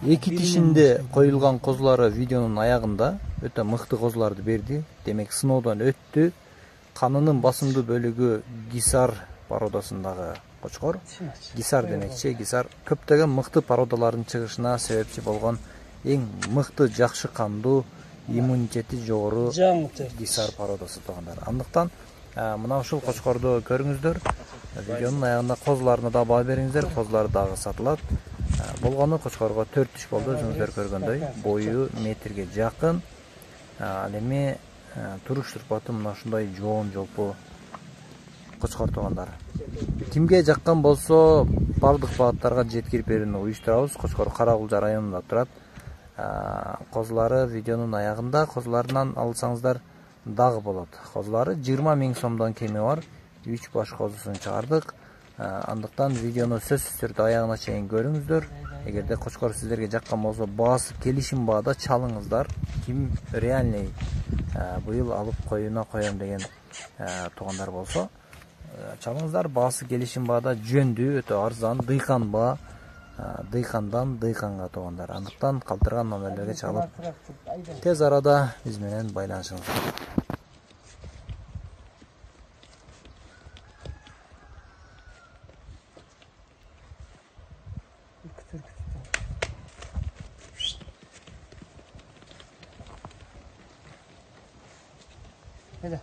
Эки тишинде коюлган козулары видеонун аягында өтө мыкты козуларды берди. Демек сыноодон өттү. Канынын басымдуу бөлүгү гисар породасындагы кочкор. Гисар демекчи, гисар көптөгөн мыкты породалардын чыгышына себепчи болгон эң мыкты, жакшы кандуу, иммунитети жогору гисар породасы туугандар. Андыктан мына ушул кочкорду көрүңүздөр. Видеонун аягында козуларына да баа бериңиздер. Козулар дагы сатылат. Болгону кочкорго 4 тиш болду, өзүңүздөр көргөндөй. Бою метрге жакын. Ал эми туруш турпаты мына ушундай жоон жолпу кочкор туугандар. Кимге жаккан болсо, бардык багыттарга жеткирип берүүнү уюштурабыз. Кочкор Карагулжа районунда турат. Козулары видеонун аягында, козуларынан алсаңыздар дагы болот. Козулары 20 000 сомдон кеми бар. 3 баш козусун чыгардык. Андыктан видеону сөзсүз түрдө аягына чейин көрүңүздөр. Эгерде кочкор сиздерге жаккан болсо, баасы келишим баада чалыңыздар. Ким реальный быйыл алып коюуна коем деген туугандар болсо, чалыңыздар. Баасы келишим баада жөндүү, өтө арзан, дыйкан баа. Дыйкандан дыйканга туугандар. Андыктан калтырган номерлерге чалып, тез арада биз менен байланышыңыздар. Hadi.